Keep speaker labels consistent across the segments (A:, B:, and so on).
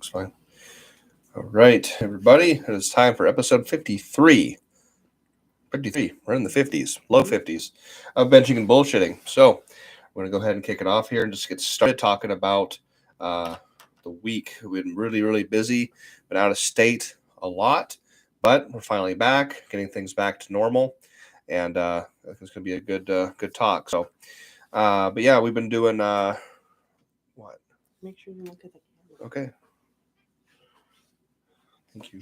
A: fine. All right, everybody. It is time for episode 53. 53. We're in the 50s, low 50s of benching and bullshitting. So I'm going to go ahead and kick it off here and just get started talking about the week. We've been really, really busy, been out of state a lot, but we're finally back, getting things back to normal. And I think it's going to be a good talk. So, but yeah, we've been doing what?
B: Make sure you look at the camera.
A: Okay. Thank you.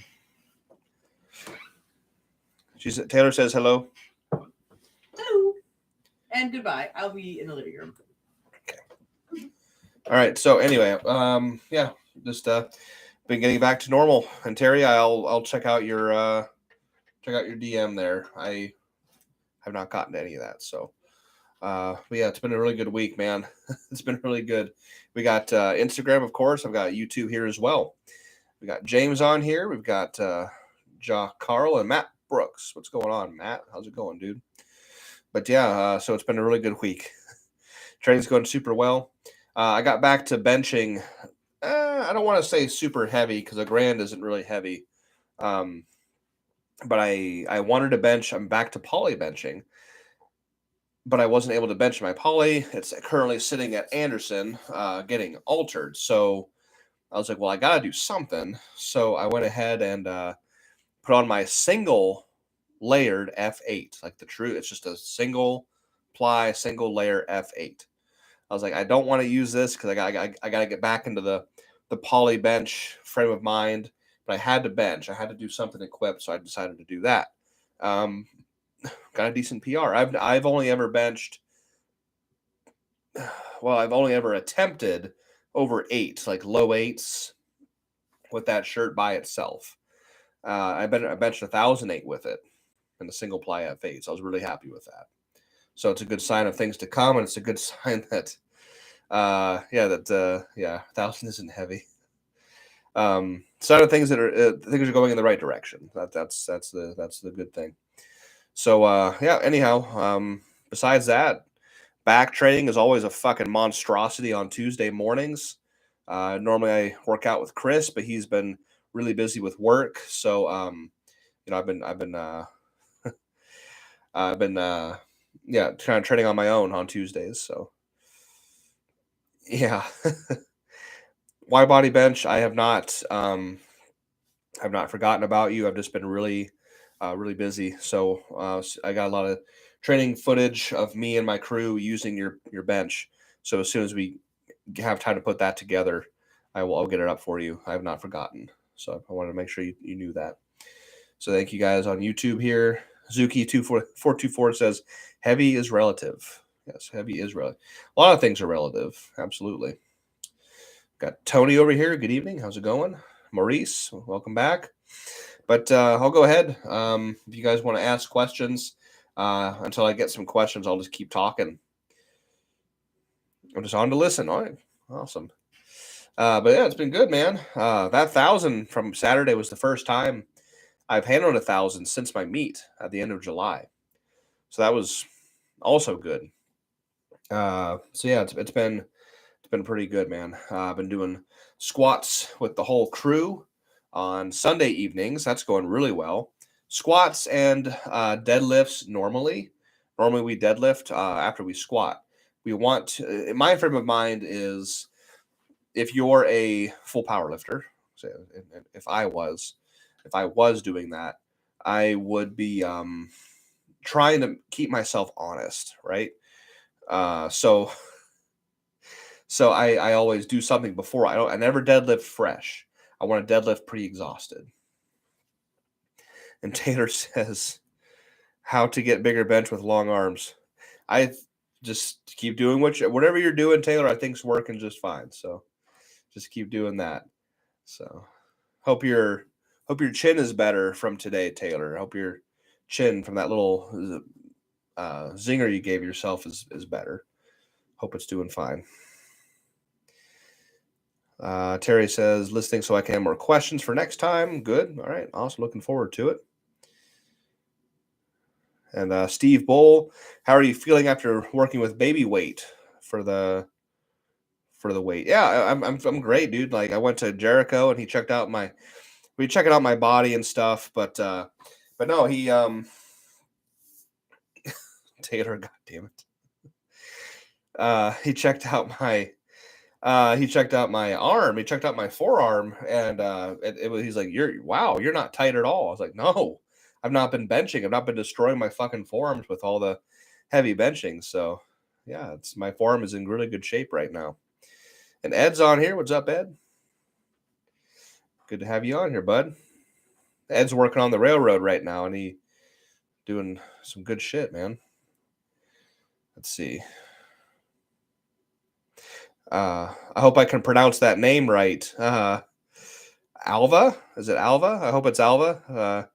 A: Taylor says hello.
B: Hello. And goodbye. I'll be in the living room.
A: Okay. All right. So anyway, yeah, just been getting back to normal. And Terry, I'll check out your DM there. I have not gotten to any of that. So, but yeah, it's been a really good week, man. It's been really good. We got Instagram, of course. I've got YouTube here as well. We got James on here. We've got Carl and Matt Brooks. What's going on, Matt? How's it going, dude? But yeah, so it's been a really good week. Training's going super well. I got back to benching. I don't want to say super heavy because a grand isn't really heavy. But I wanted to bench. I'm back to poly benching. But I wasn't able to bench my poly. It's currently sitting at Anderson, getting altered. So I was like, well, I got to do something. So I went ahead and put on my single layered F8, like the true. It's just a single ply, single layer F8. I was like, I don't want to use this because I got to get back into the poly bench frame of mind. But I had to bench. I had to do something equipped, so I decided to do that. Got a decent PR. I've only ever benched. Well, I've only ever attempted over 8, like low 8s, with that shirt by itself. I benched 1,008 with it in the single ply F8. So I was really happy with that. So it's a good sign of things to come, and it's a good sign that, 1,000 isn't heavy. Sign of things that are things are going in the right direction. That's the good thing. So anyhow, besides that, back training is always a fucking monstrosity on Tuesday mornings. Normally I work out with Chris, but he's been really busy with work. So I've been kind of training on my own on Tuesdays. So yeah. Wide body bench, I have not forgotten about you. I've just been really busy. So I got a lot of training footage of me and my crew using your bench. So as soon as we have time to put that together, I'll get it up for you. I have not forgotten. So I wanted to make sure you knew that. So thank you guys on YouTube here. Zuki424 says, heavy is relative. Yes, heavy is relative. A lot of things are relative. Absolutely. Got Tony over here. Good evening. How's it going? Maurice, welcome back. But I'll go ahead. If you guys want to ask questions, until I get some questions, I'll just keep talking. I'm just on to listen. All right. Awesome. But yeah, it's been good, man. That 1,000 from Saturday was the first time I've handled 1,000 since my meet at the end of July. So that was also good. So yeah, it's been pretty good, man. I've been doing squats with the whole crew on Sunday evenings. That's going really well. Squats and deadlifts normally. Normally we deadlift after we squat. We want to, my frame of mind is, if you're a full power lifter, so if I was doing that, I would be trying to keep myself honest, right? So I always do something before. I never deadlift fresh. I want to deadlift pretty exhausted. And Taylor says, how to get bigger bench with long arms. I just keep doing whatever you're doing, Taylor, I think's working just fine. So just keep doing that. So hope your chin is better from today, Taylor. Hope your chin from that little zinger you gave yourself is better. Hope it's doing fine. Terry says, listening so I can have more questions for next time. Good. All right. Awesome. Looking forward to it. And Steve Bowl, how are you feeling after working with baby weight for for the weight. Yeah, I'm great, dude. Like I went to Jericho and he checked out we checking out my body and stuff, but no, Taylor, god damn it. He checked out my arm. He checked out my forearm, and it was. He's like, you're not tight at all." I was like, "No, I've not been benching. I've not been destroying my fucking forearms with all the heavy benching." So, yeah, it's my forearm is in really good shape right now. And Ed's on here. What's up, Ed? Good to have you on here, bud. Ed's working on the railroad right now, and he doing some good shit, man. Let's see. I hope I can pronounce that name right. Alva? Is it Alva? I hope it's Alva.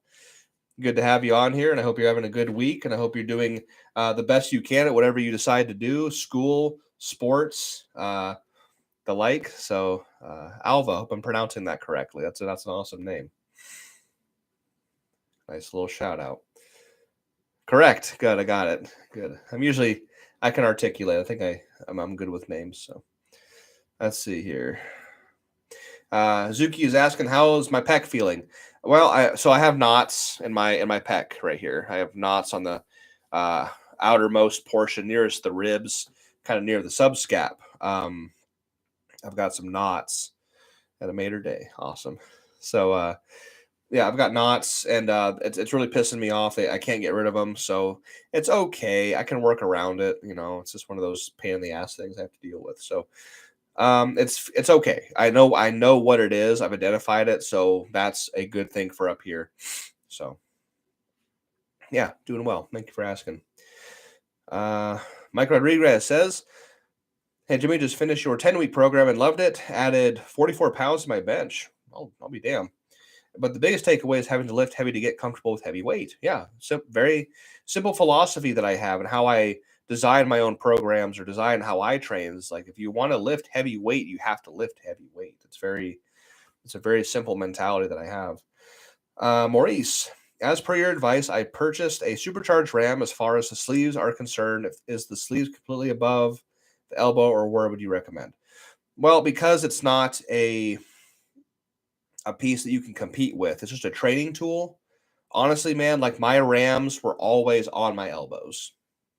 A: Good to have you on here, and I hope you're having a good week, and I hope you're doing the best you can at whatever you decide to do, school, sports, the like. So, Alva, I hope I'm pronouncing that correctly. That's an awesome name. Nice little shout out. Correct. Good. I got it. Good. I can articulate. I think I'm good with names. So let's see here. Zuki is asking, how's my pec feeling? Well, I have knots in my pec right here. I have knots on the outermost portion nearest the ribs, kind of near the subscap. I've got some knots at a Mater Day. Awesome. So yeah, I've got knots, and it's really pissing me off. I can't get rid of them, so it's okay. I can work around it. It's just one of those pain in the ass things I have to deal with. So it's okay. I know what it is. I've identified it, so that's a good thing for up here. So yeah, doing well. Thank you for asking. Mike Rodriguez says, "Hey Jimmy, just finished your 10-week program and loved it. Added 44 pounds to my bench. I'll be damn. But the biggest takeaway is having to lift heavy to get comfortable with heavy weight. Yeah, so very simple philosophy that I have and how I design my own programs or design how I train is like if you want to lift heavy weight, you have to lift heavy weight. It's a very simple mentality that I have. Maurice, as per your advice, I purchased a supercharged RAM. As far as the sleeves are concerned, is the sleeves completely above the elbow, or where would you recommend? Well, because it's not a piece that you can compete with. It's just a training tool. Honestly, man, like my rams were always on my elbows.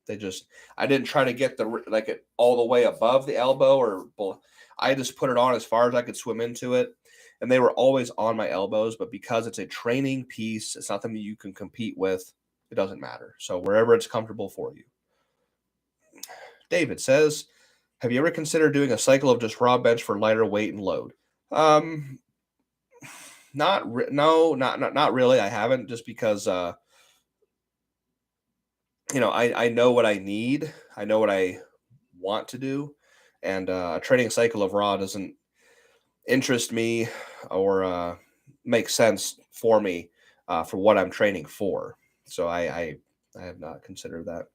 A: I didn't try to get it all the way above the elbow I just put it on as far as I could swim into it. And they were always on my elbows, but because it's a training piece, it's nothing that you can compete with. It doesn't matter. So wherever it's comfortable for you. David says, have you ever considered doing a cycle of just raw bench for lighter weight and load? Not really. I haven't, just because I know what I need. I know what I want to do, and a training cycle of raw doesn't interest me or make sense for me for what I'm training for. So I have not considered that.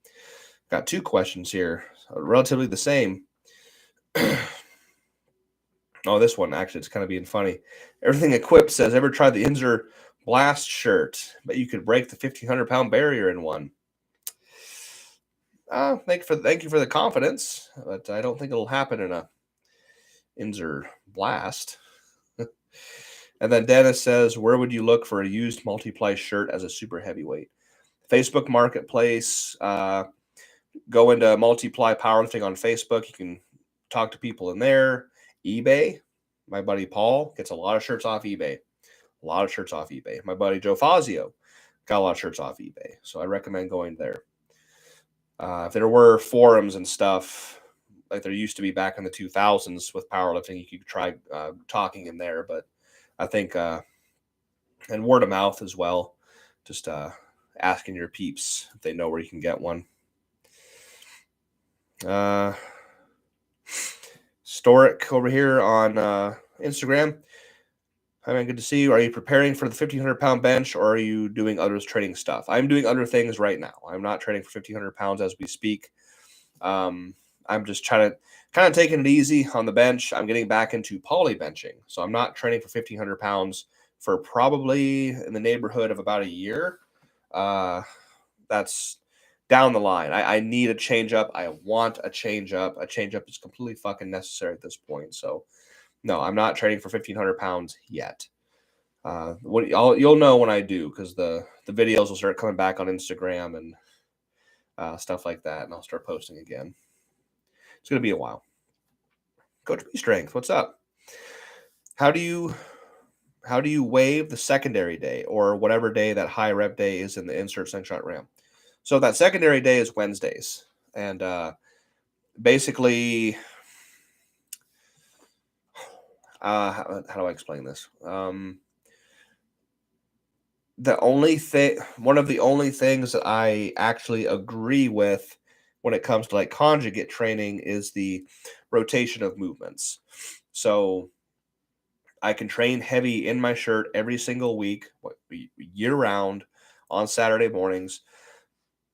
A: Got two questions here, relatively the same. Oh, this one actually, it's kind of being funny. Everything Equipped says, ever tried the Inzer Blast shirt? But you could break the 1,500-pound barrier in one. Thank you for the confidence, but I don't think it'll happen in a Inzer Blast. And then Dennis says, where would you look for a used multiply shirt as a super heavyweight? Facebook Marketplace. Go into multiply powerlifting on Facebook. You can talk to people in there. eBay. My buddy Paul gets a lot of shirts off eBay. My buddy Joe Fazio got a lot of shirts off eBay. So I recommend going there. If there were forums and stuff like there used to be back in the 2000s with powerlifting, you could try talking in there. But I think, and word of mouth as well, just asking your peeps if they know where you can get one. Storic over here on Instagram. Hi, man. Good to see you. Are you preparing for the 1,500-pound bench, or are you doing other training stuff? I'm doing other things right now. I'm not training for 1,500 pounds as we speak. I'm just trying to kind of taking it easy on the bench. I'm getting back into poly benching. So I'm not training for 1,500 pounds for probably in the neighborhood of about a year. That's down the line. I need a change up. I want a change up. A change up is completely fucking necessary at this point. So no, I'm not training for 1,500 pounds yet. You'll know when I do, because the videos will start coming back on Instagram and stuff like that, and I'll start posting again. It's gonna be a while. Coach B Strength, what's up? How do you waive the secondary day or whatever day that high rep day is in the insert slingshot RAM? So that secondary day is Wednesdays, and basically, how do I explain this? One of the only things that I actually agree with when it comes to like conjugate training is the rotation of movements. So I can train heavy in my shirt every single week, year round, on Saturday mornings,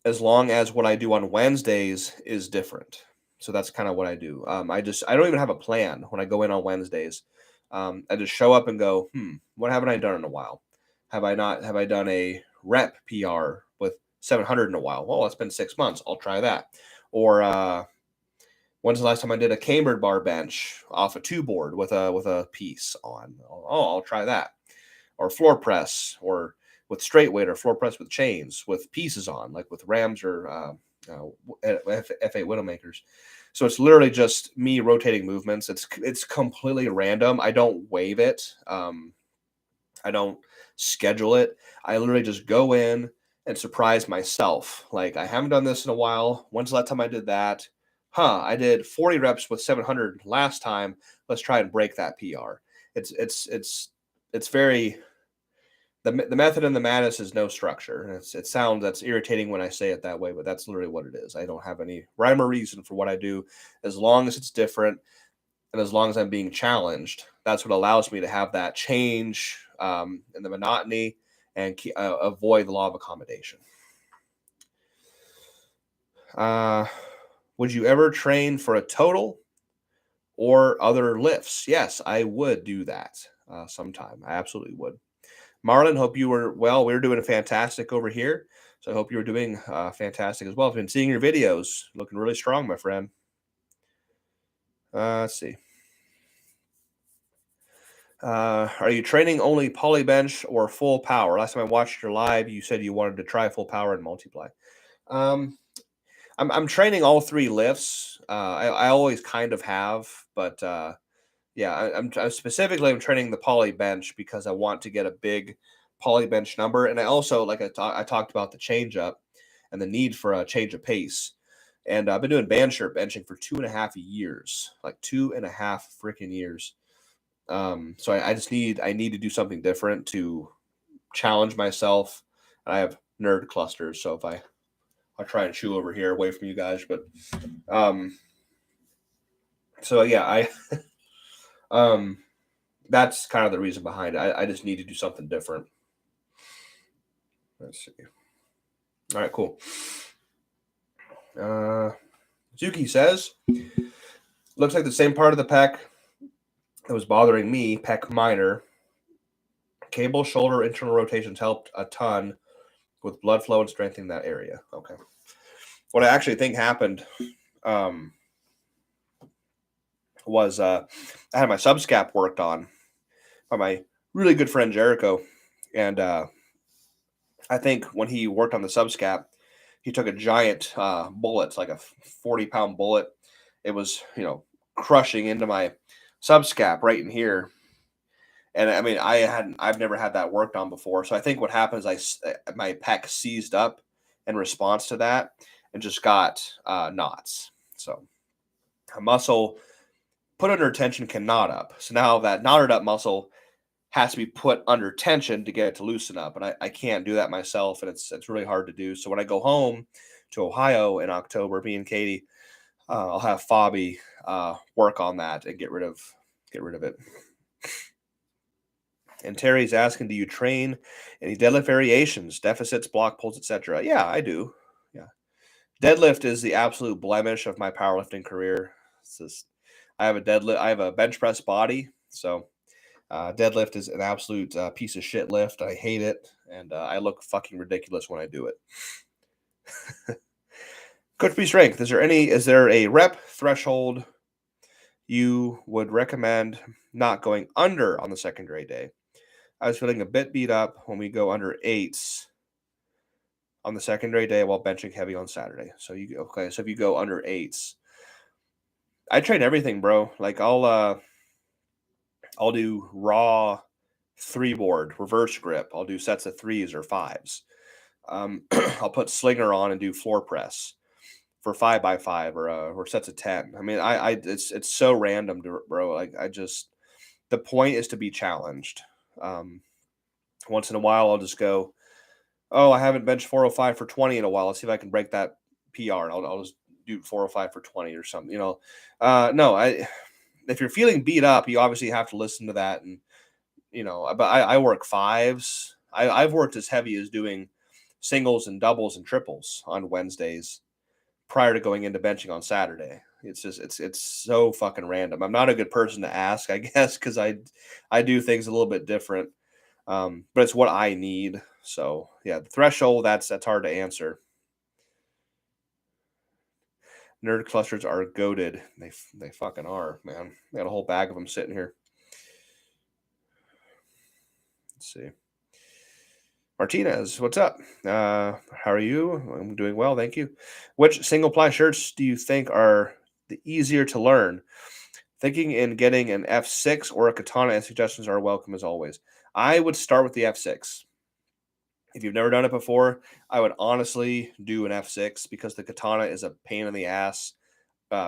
A: as long as what I do on Wednesdays is different. So that's kind of what I do. I don't even have a plan when I go in on Wednesdays. I just show up and go, what haven't I done in a while? Have I done a rep PR with 700 in a while? Well, it's been 6 months. I'll try that. Or when's the last time I did a cambered bar bench off a 2 board with a piece on? Oh, I'll try that. Or floor press, or with straight weight, or floor press with chains with pieces on, like with Rams or F8 Widowmakers. So it's literally just me rotating movements. It's completely random. I don't wave it. I don't schedule it. I literally just go in and surprise myself. Like, I haven't done this in a while. When's the last time I did that? I did 40 reps with 700 last time. Let's try and break that PR. It's very, the method and the madness is no structure. And that's irritating when I say it that way, but that's literally what it is. I don't have any rhyme or reason for what I do, as long as it's different and as long as I'm being challenged. That's what allows me to have that change in the monotony and avoid the law of accommodation. Would you ever train for a total or other lifts? Yes, I would do that sometime. I absolutely would. Marlon, hope you were well. We're doing fantastic over here. So I hope you were doing fantastic as well. I've been seeing your videos. Looking really strong, my friend. Let's see. Are you training only poly bench or full power? Last time I watched your live, you said you wanted to try full power and multiply. I'm training all 3 lifts. I always kind of have, but yeah, I'm specifically I'm training the poly bench because I want to get a big poly bench number, and I also, like I talked about the change up and the need for a change of pace. And I've been doing band shirt benching for 2.5 years, like 2.5 freaking years. So I need to do something different to challenge myself. I have nerd clusters, so if I'll try and chew over here away from you guys, but so yeah, that's kind of the reason behind it. I just need to do something different. Let's see. All right, cool. Zuki says, looks like the same part of the pec that was bothering me, pec minor. Cable shoulder internal rotations helped a ton with blood flow and strengthening that area. Okay. What I actually think happened was I had my subscap worked on by my really good friend Jericho. And I think when he worked on the subscap, he took a giant bullet, like a 40-pound bullet. It was, crushing into my subscap right in here. And I mean, I've never had that worked on before. So I think what happened is my pec seized up in response to that and just got knots. So a muscle put under tension can knot up. So now that knotted up muscle has to be put under tension to get it to loosen up. And I can't do that myself. And it's really hard to do. So when I go home to Ohio in October, me and Katie, I'll have Fabi work on that and get rid of it. And Terry's asking, do you train any deadlift variations, deficits, block pulls, etc.? Yeah, I do. Yeah. Deadlift is the absolute blemish of my powerlifting career. It's just, I have a bench press body. So deadlift is an absolute piece of shit lift. I hate it. And I look fucking ridiculous when I do it. Coach B Strength, is there a rep threshold you would recommend not going under on the secondary day? I was feeling a bit beat up when we go under 8s on the secondary day while benching heavy on Saturday. So if you go under 8s, I train everything, bro. Like I'll do raw 3-board reverse grip. I'll do sets of 3s or 5s. I'll put slinger on and do floor press for 5x5 or sets of 10. I mean, it's so random, bro. Like the point is to be challenged. Once in a while, I'll just go, oh, I haven't benched 405 for 20 in a while. Let's see if I can break that PR. I'll just do 405 for 20 or something. No, if you're feeling beat up, you obviously have to listen to that. And but I work 5s. I've worked as heavy as doing singles and doubles and triples on Wednesdays prior to going into benching on Saturday. It's just it's so fucking random. I'm not a good person to ask, I guess, because I do things a little bit different. But it's what I need. So yeah, the threshold, that's hard to answer. Nerd clusters are goated. They fucking are, man. I got a whole bag of them sitting here. Let's see. Martinez, what's up? How are you? I'm doing well, thank you. Which single ply shirts do you think are the easier to learn? Thinking in getting an F6 or a katana, and suggestions are welcome as always. I would start with the F6. If you've never done it before, I would honestly do an F6 because the katana is a pain in the ass.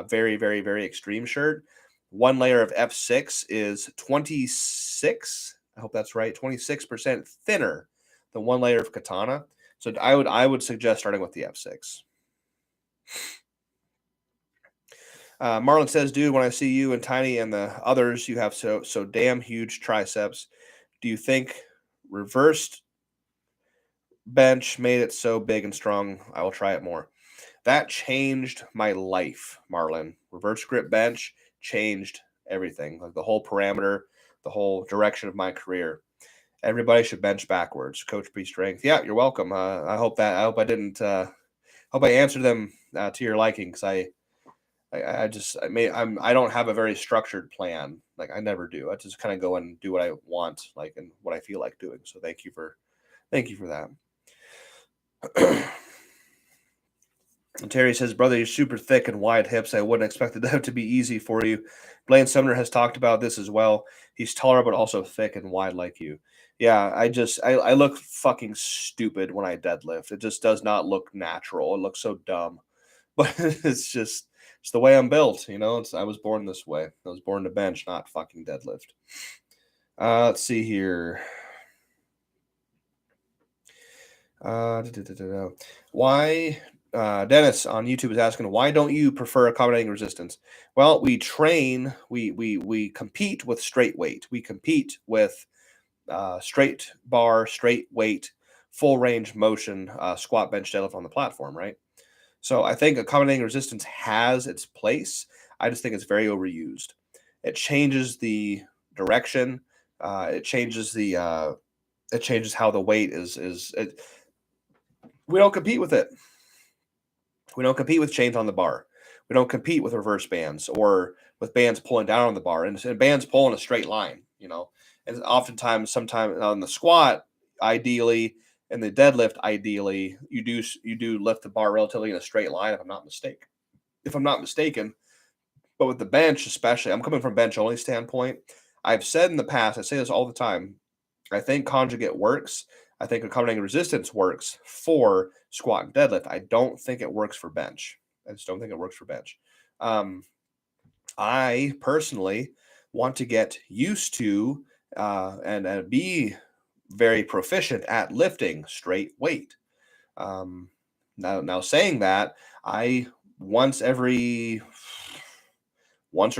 A: Very, very, very extreme shirt. One layer of F6 is 26. I hope that's right. 26% thinner than one layer of katana. So I would suggest starting with the F6. Marlon says, dude, when I see you and Tiny and the others, you have so damn huge triceps. Do you think reversed bench made it so big and strong? I will try it more. That changed my life, Marlon. Reverse grip bench changed everything, like the whole parameter, the whole direction of my career. Everybody should bench backwards. Coach B Strength. Yeah, you're welcome. I hope I didn't. Hope I answered them to your liking, because I don't have a very structured plan. Like I never do. I just kind of go and do what I want, like, and what I feel like doing. So thank you for that. And Terry says, brother, you're super thick and wide hips. I wouldn't expect that to be easy for you. Blaine Sumner has talked about this as well. He's taller, but also thick and wide like you. Yeah, I look fucking stupid when I deadlift. It just does not look natural. It looks so dumb. But it's the way I'm built. I was born this way. I was born to bench, not fucking deadlift. Let's see here. Why Dennis on YouTube is asking, why don't you prefer accommodating resistance? Well, we train, we compete with straight weight. We compete with straight bar, straight weight, full range motion, squat, bench, deadlift on the platform, right? So I think accommodating resistance has its place. I just think it's very overused. It changes the direction. It changes how the weight is. We don't compete with it. We don't compete with chains on the bar. We don't compete with reverse bands or with bands pulling down on the bar, and bands pull in a straight line. And oftentimes, sometimes on the squat, ideally, and the deadlift, ideally, you do lift the bar relatively in a straight line. If I'm not mistaken, but with the bench, especially, I'm coming from bench only standpoint. I've said in the past, I say this all the time. I think conjugate works. I think accommodating resistance works for squat and deadlift. I don't think it works for bench. I just don't think it works for bench. I personally want to get used to and be very proficient at lifting straight weight. Now saying that, I once or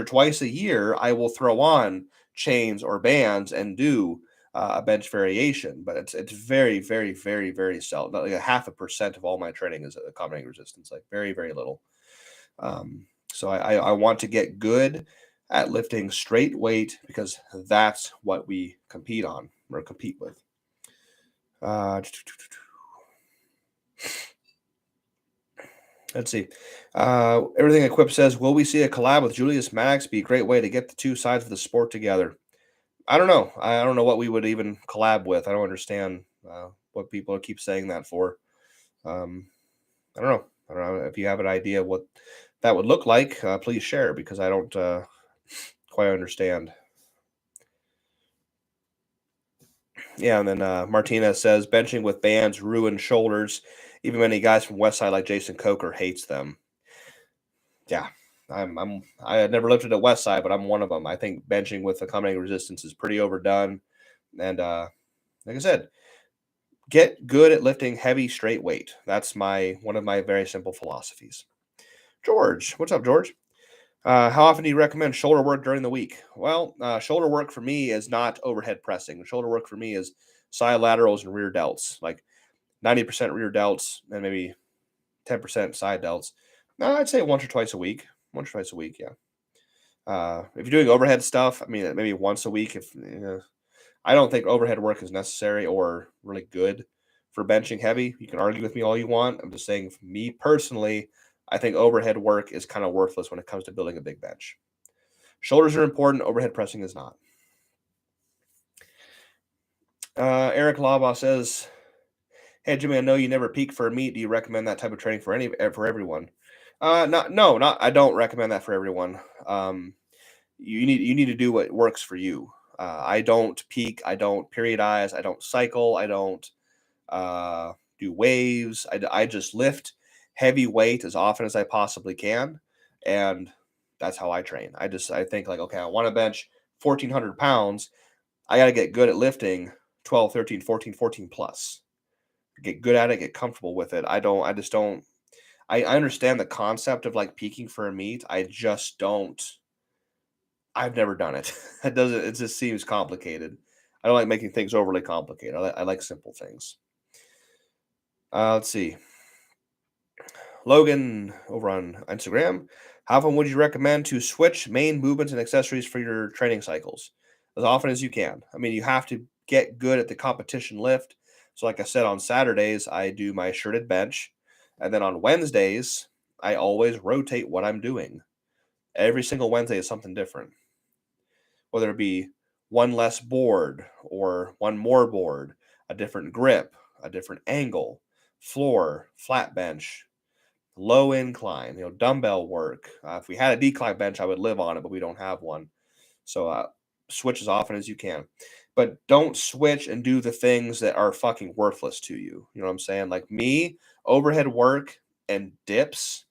A: twice a year, I will throw on chains or bands and do a bench variation, but it's very, very, very, very seldom. Like 0.5% of all my training is accommodating resistance, like very, very little. So I want to get good at lifting straight weight because that's what we compete on or compete with. Let's see. Everything Equip says, will we see a collab with Julius Maddox? Be a great way to get the two sides of the sport together. I don't know. I don't know what we would even collab with. I don't understand what people keep saying that for. Um, I don't know. I don't know if you have an idea what that would look like. Please share because I don't quite understand. Yeah, and then Martinez says benching with bands ruin shoulders. Even many guys from Westside like Jason Coker hates them. Yeah, I had never lifted at Westside, but I'm one of them. I think benching with accommodating resistance is pretty overdone. And like I said, get good at lifting heavy straight weight. That's one of my very simple philosophies. George, what's up, George? How often do you recommend shoulder work during the week? Well, shoulder work for me is not overhead pressing. Shoulder work for me is side laterals and rear delts, like 90% rear delts and maybe 10% side delts. No, I'd say once or twice a week. Once or twice a week, yeah. If you're doing overhead stuff, I mean, maybe once a week. If I don't think overhead work is necessary or really good for benching heavy. You can argue with me all you want. I'm just saying, for me personally, I think overhead work is kind of worthless when it comes to building a big bench. Shoulders are important. Overhead pressing is not. Eric Laba says, "Hey Jimmy, I know you never peak for a meet. Do you recommend that type of training for everyone?" Not. I don't recommend that for everyone. You need to do what works for you. I don't peak. I don't periodize. I don't cycle. I don't do waves. I just lift heavy weight as often as I possibly can, and that's how I train. I think like, okay, I want to bench 1,400 pounds. I got to get good at lifting 12, 13, 14, 14 plus. Get good at it. Get comfortable with it. I don't. I just don't. I understand the concept of like peaking for a meet. I just don't. I've never done it. It doesn't. It just seems complicated. I don't like making things overly complicated. I like simple things. Let's see. Logan over on Instagram. How often would you recommend to switch main movements and accessories for your training cycles? As often as you can. I mean, you have to get good at the competition lift. So, like I said, on Saturdays, I do my shirted bench. And then on Wednesdays, I always rotate what I'm doing. Every single Wednesday is something different, whether it be one less board or one more board, a different grip, a different angle, floor, flat bench, low incline, dumbbell work. If we had a decline bench, I would live on it, but we don't have one. So switch as often as you can. But don't switch and do the things that are fucking worthless to you. You know what I'm saying? Like me, overhead work and dips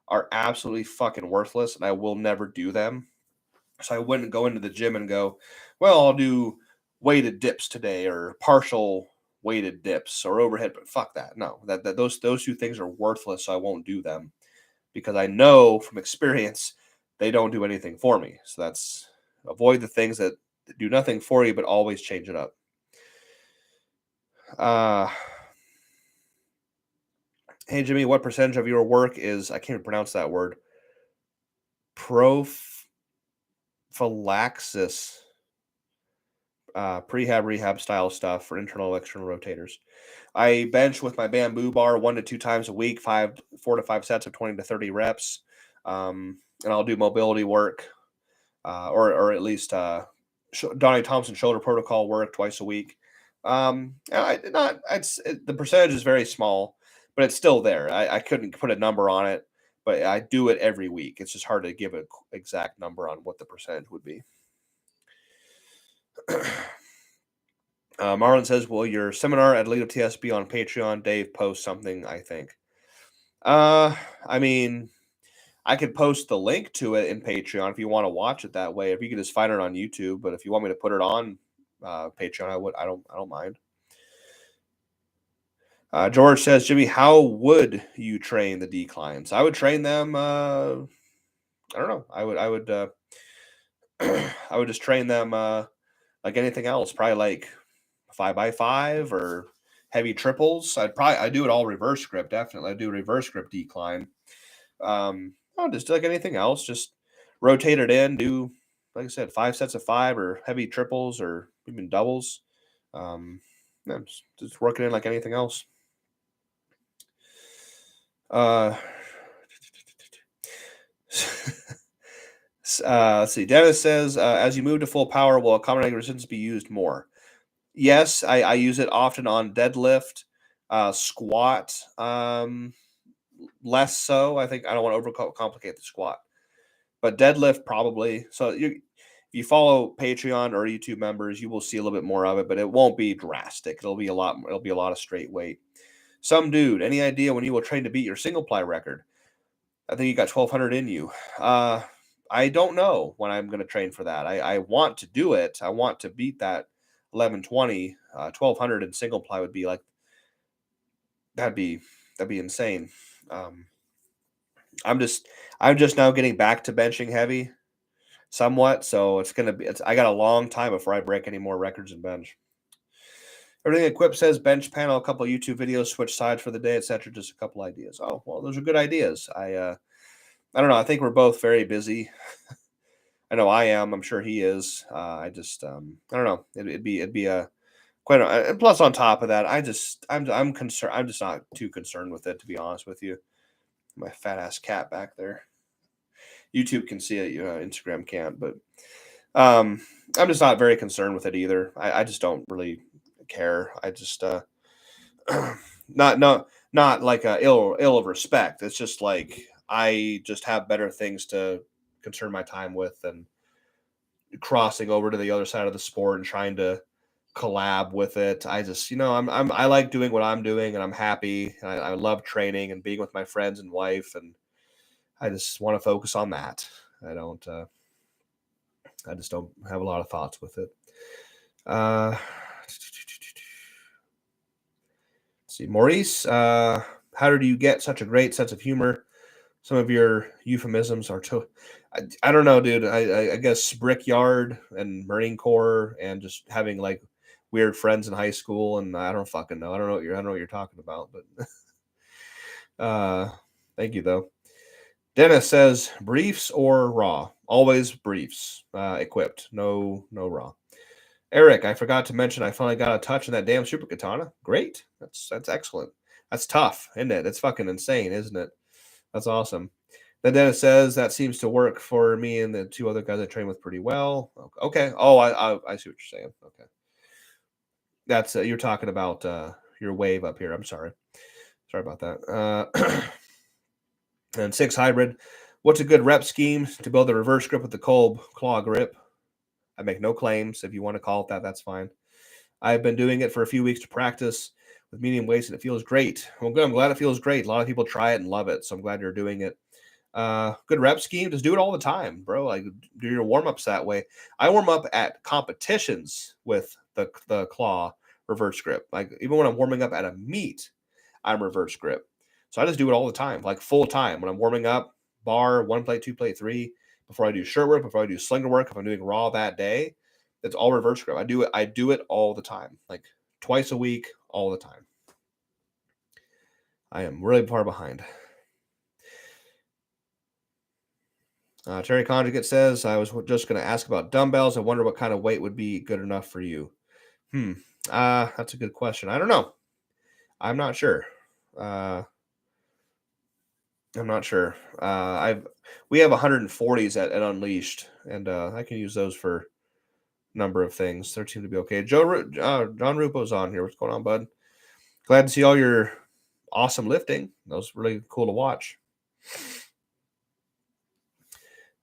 A: are absolutely fucking worthless, and I will never do them. So I wouldn't go into the gym and go, well, I'll do weighted dips today or partial weighted dips or overhead. But fuck that. No, those two things are worthless. So I won't do them because I know from experience they don't do anything for me. So that's avoid the things that do nothing for you, but always change it up. Hey Jimmy, what percentage of your work is, I can't pronounce that word, prophylaxis, prehab rehab style stuff for internal external rotators? I bench with my bamboo bar 1 to 2 times a week, 4 to 5 sets of 20 to 30 reps, and I'll do mobility work, or at least Donnie Thompson shoulder protocol work twice a week. The percentage is very small, but it's still there. I couldn't put a number on it, but I do it every week. It's just hard to give an exact number on what the percentage would be. Marlon says, "Will your seminar at Elite of TS be on Patreon?" Dave posts something, I think. I mean, I could post the link to it in Patreon if you want to watch it that way. If you could just find it on YouTube, but if you want me to put it on Patreon, I would. I don't mind. George says, Jimmy, how would you train the declines? I would train them. I don't know. I would. I would just train them like anything else. Probably like 5x5 or heavy triples. I do it all reverse grip. Definitely, I do reverse grip decline. Just like anything else, just rotate it in. Do, like I said, 5 sets of 5 or heavy triples or even doubles. Yeah, just work it in like anything else. Let's see. Dennis says, as you move to full power, will accommodating resistance be used more? Yes, I use it often on deadlift, squat. Less so. I think I don't want to overcomplicate the squat, but deadlift probably. So if you follow Patreon or YouTube members, you will see a little bit more of it, but it won't be drastic. It'll be a lot. It'll be a lot of straight weight. Some dude, any idea when you will train to beat your single ply record? I think you got 1200 in you. I don't know when I'm going to train for that. I want to do it. I want to beat that 1120. 1200 in single ply would be like that'd be insane. Um, I'm just now getting back to benching heavy somewhat, so I got a long time before I break any more records in bench. Everything equipped says bench panel, a couple of YouTube videos, switch sides for the day, etc. Just a couple ideas. Oh well, those are good ideas. I don't know. I think we're both very busy. I know I am. I'm sure he is. I don't know. It'd be a quite. And plus, on top of that, I'm concerned. I'm just not too concerned with it, to be honest with you. My fat ass cat back there. YouTube can see it. Instagram can't. But I'm just not very concerned with it either. I just don't really care. I just not no not like ill of respect. It's just like I just have better things to concern my time with than crossing over to the other side of the sport and trying to collab with it. I just, I like doing what I'm doing and I'm happy. I love training and being with my friends and wife, and I just want to focus on that. I don't, I just don't have a lot of thoughts with it. Let's see, Maurice, how did you get such a great sense of humor? Some of your euphemisms are too. I don't know, dude. I guess Brickyard and Marine Corps and just having like weird friends in high school, and I don't fucking know. I don't know what you're talking about, but thank you though. Dennis says briefs or raw. Always briefs. Equipped. No raw. Eric, I forgot to mention I finally got a touch in that damn super katana. Great. That's excellent. That's tough, isn't it? It's fucking insane, isn't it? That's awesome. Then Dennis says that seems to work for me and the two other guys I train with pretty well. Okay. Oh, I see what you're saying. Okay. That's you're talking about your wave up here. I'm sorry. Sorry about that. And 6 hybrid. What's a good rep scheme to build a reverse grip with the Kolb claw grip? I make no claims. If you want to call it that, that's fine. I've been doing it for a few weeks to practice with medium weights, and it feels great. Well, good. I'm glad it feels great. A lot of people try it and love it, so I'm glad you're doing it. Good rep scheme. Just do it all the time, bro. Like do your warm ups that way. I warm up at competitions with the claw reverse grip. Like even when I'm warming up at a meet, I'm reverse grip. So I just do it all the time, like full time. When I'm warming up, bar, 1 plate, 2 plate, 3. Before I do shirt work, before I do slinger work, if I'm doing raw that day, it's all reverse grip. I do it all the time, like twice a week, all the time. I am really far behind. Terry Conjugate says, I was just going to ask about dumbbells. I wonder what kind of weight would be good enough for you. That's a good question. I don't know. I'm not sure. I'm not sure. We have 140s at Unleashed, and I can use those for a number of things. They seem to be okay. John Rupo's on here. What's going on, bud? Glad to see all your awesome lifting. That was really cool to watch.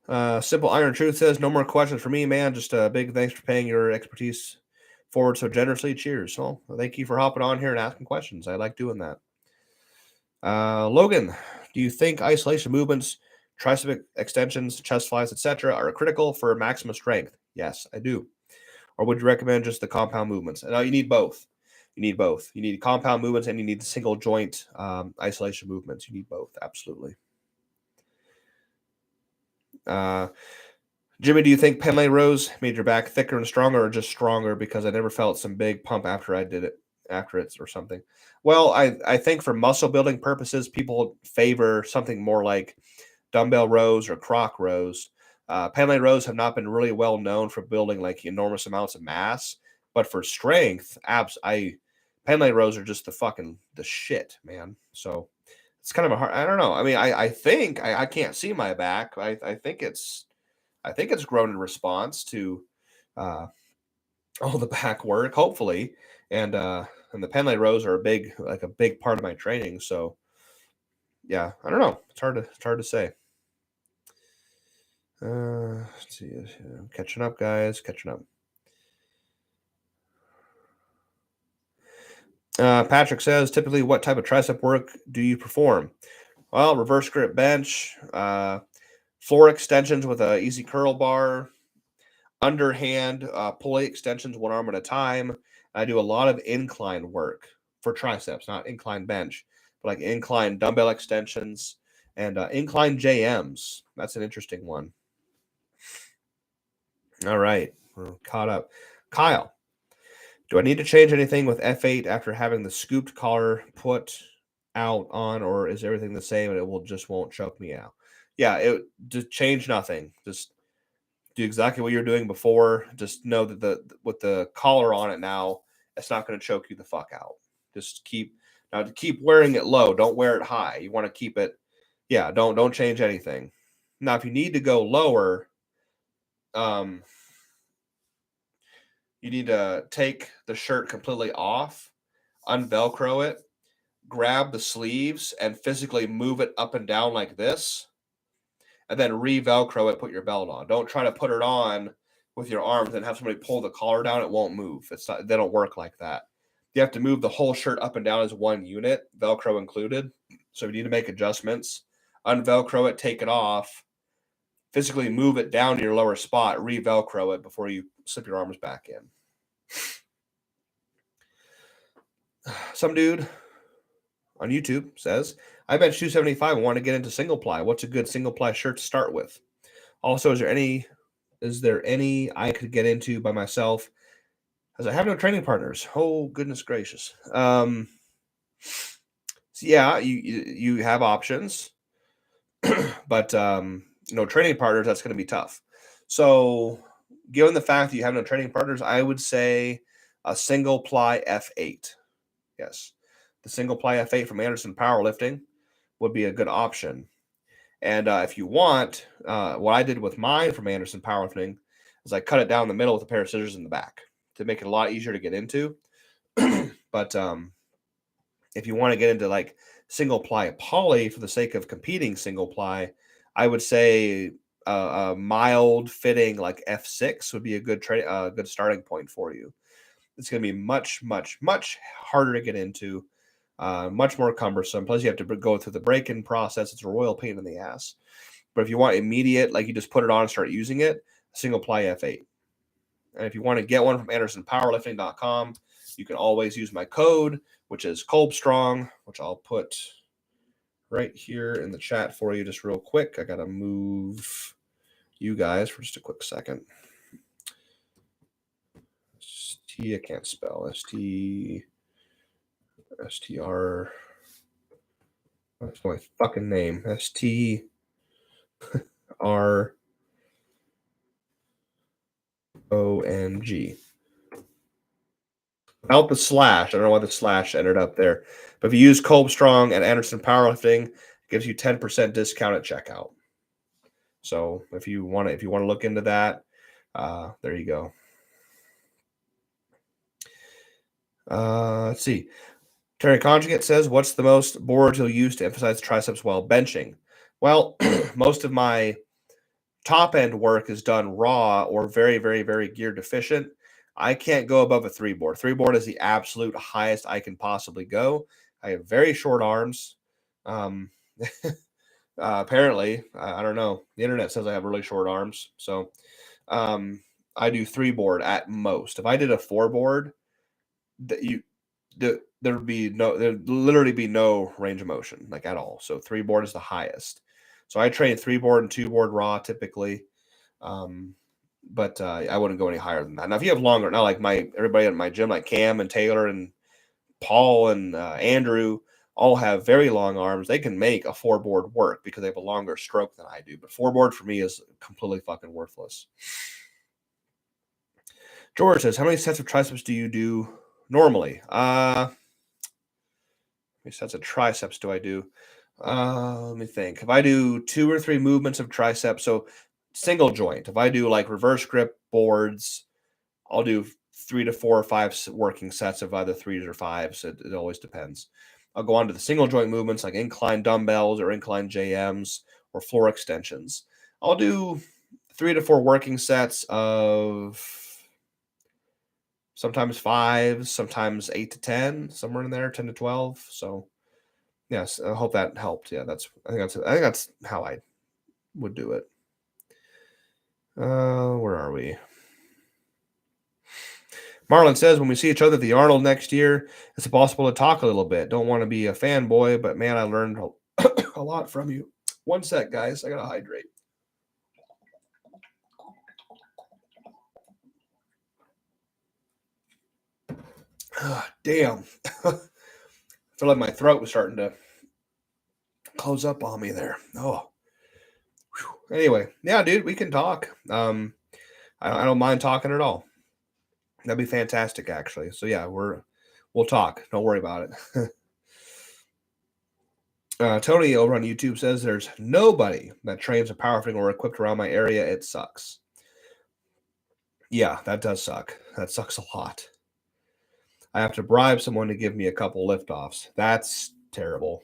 A: Simple Iron Truth says, no more questions for me, man. Just a big thanks for paying your expertise forward so generously. Cheers. Well, thank you for hopping on here and asking questions. I like doing that. Logan, do you think isolation movements, tricep extensions, chest flies, etc., are critical for maximum strength? Yes, I do. Or would you recommend just the compound movements? No, you need both. You need both. You need compound movements and you need the single joint isolation movements. You need both. Absolutely. Jimmy, do you think Penlay rows made your back thicker and stronger, or just stronger because I never felt some big pump after I did it, after it or something? Well, I think for muscle building purposes, people favor something more like dumbbell rows or croc rows. Penlay rows have not been really well known for building like enormous amounts of mass, but for strength, Penlay rows are just the shit, man. So it's kind of a hard. I don't know. I mean, I think I can't see my back. I think it's I think it's grown in response to all the back work, hopefully. And the pen leg rows are a big part of my training. So yeah, I don't know. It's hard to say. Let's see. Catching up, guys. Catching up. Patrick says, typically, what type of tricep work do you perform? Well, reverse grip bench, floor extensions with a easy curl bar, underhand pulley extensions, one arm at a time. I do a lot of incline work for triceps, not incline bench, but like incline dumbbell extensions and incline JMs. That's an interesting one. All right, we're caught up. Kyle, do I need to change anything with F8 after having the scooped collar put out on, or is everything the same and it will just won't choke me out? Yeah, it just change nothing. Just do exactly what you're doing before. Just know that with the collar on it now, it's not going to choke you the fuck out. Just keep wearing it low. Don't wear it high. You want to keep it. Yeah, don't change anything. Now, if you need to go lower, you need to take the shirt completely off, unvelcro it, grab the sleeves, and physically move it up and down like this, and then re-velcro it, put your belt on. Don't try to put it on with your arms and have somebody pull the collar down. It won't move. They don't work like that. You have to move the whole shirt up and down as one unit, velcro included. So if you need to make adjustments, unvelcro it, take it off, physically move it down to your lower spot, re-velcro it before you slip your arms back in. Some dude on YouTube says, I bench 275 and want to get into single ply. What's a good single ply shirt to start with? Also, is there any I could get into by myself, as I have no training partners? Oh, goodness gracious. So yeah, you have options, but no training partners, that's going to be tough. So given the fact that you have no training partners, I would say a single ply F8. Yes. The single ply F8 from Anderson Powerlifting would be a good option. And if you want, what I did with mine from Anderson Powerlifting is I cut it down the middle with a pair of scissors in the back to make it a lot easier to get into. But if you want to get into like single ply poly for the sake of competing single ply, I would say a mild fitting like F6 would be a good starting point for you. It's going to be much, much, much harder to get into, much more cumbersome. Plus, you have to go through the break-in process. It's a royal pain in the ass. But if you want immediate, like you just put it on and start using it, single ply F8. And if you want to get one from AndersonPowerlifting.com, you can always use my code, which is Kolbstrong, which I'll put right here in the chat for you just real quick. I got to move you guys for just a quick second. I can't spell. STR. That's my fucking name. STRONG. Without the slash. I don't know why the slash ended up there. But if you use Kolbstrong at Anderson Powerlifting, it gives you 10% discount at checkout. So if you want to look into that, there you go. Let's see. Terry Conjugate says, what's the most boards you'll use to emphasize triceps while benching? Well, most of my top end work is done raw or very, very, very gear deficient. I can't go above a 3-board. 3-board is the absolute highest I can possibly go. I have very short arms. Apparently, I don't know. The internet says I have really short arms. So I do 3-board at most. If I did a 4-board, there'd literally be no range of motion, like at all. So 3-board is the highest. So I train 3-board and 2-board raw typically. But I wouldn't go any higher than that. Now, if you have longer, not like everybody at my gym, like Cam and Taylor and Paul and Andrew, all have very long arms. They can make a 4-board work because they have a longer stroke than I do. But 4-board for me is completely fucking worthless. George says, how many sets of triceps do you do normally? How many sets of triceps do I do? Let me think. If I do 2 or 3 movements of triceps, so single joint. If I do like reverse grip boards, I'll do 3 to 4 or 5 working sets of either 3s or 5s. It always depends. I'll go on to the single joint movements like incline dumbbells or incline JMs or floor extensions. I'll do 3 to 4 working sets of sometimes 5s, sometimes 8 to 10, somewhere in there, 10 to 12. So yes, I hope that helped. Yeah, I think that's how I would do it. Where are we? Marlon says, when we see each other at the Arnold next year, it's possible to talk a little bit. Don't want to be a fanboy, but man, I learned a lot from you. One sec, guys. I got to hydrate. Damn. I feel like my throat was starting to close up on me there. Oh. Whew. Anyway, yeah, dude, we can talk. I don't mind talking at all. That'd be fantastic, actually. So yeah, we'll talk. Don't worry about it. Tony over on YouTube says there's nobody that trains a powerlifting or equipped around my area. It sucks. Yeah, that does suck. That sucks a lot. I have to bribe someone to give me a couple liftoffs. That's terrible.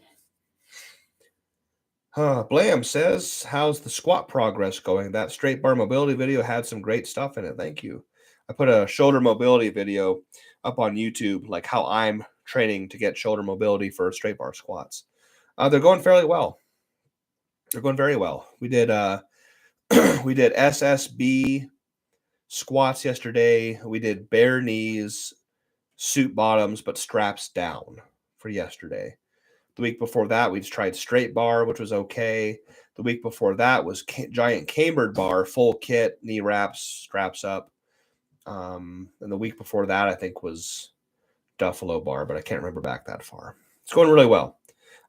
A: Blam says, how's the squat progress going? That straight bar mobility video had some great stuff in it. Thank you. I put a shoulder mobility video up on YouTube, like how I'm training to get shoulder mobility for straight bar squats. They're going fairly well. They're going very well. We did we did SSB squats yesterday. We did bare knees, suit bottoms, but straps down for yesterday. The week before that, we tried straight bar, which was okay. The week before that was giant cambered bar, full kit, knee wraps, straps up. And the week before that, I think, was Duffalo bar, but I can't remember back that far. It's going really well.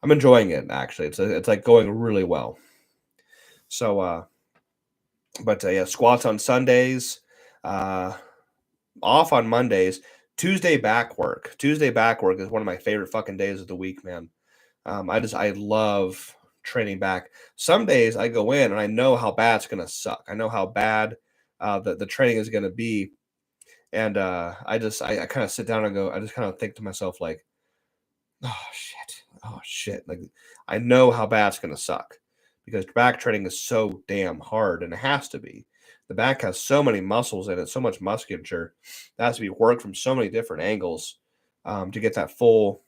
A: I'm enjoying it, actually. It's like going really well. So, yeah, squats on Sundays, off on Mondays. Tuesday back work. Tuesday back work is one of my favorite fucking days of the week, man. I love training back. Some days I go in and I know how bad it's gonna suck. I know how bad the training is gonna be, and I kind of sit down and go. I just kind of think to myself like, oh shit. Like I know how bad it's gonna suck because back training is so damn hard, and it has to be. The back has so many muscles in it, so much musculature that has to be worked from so many different angles to get that full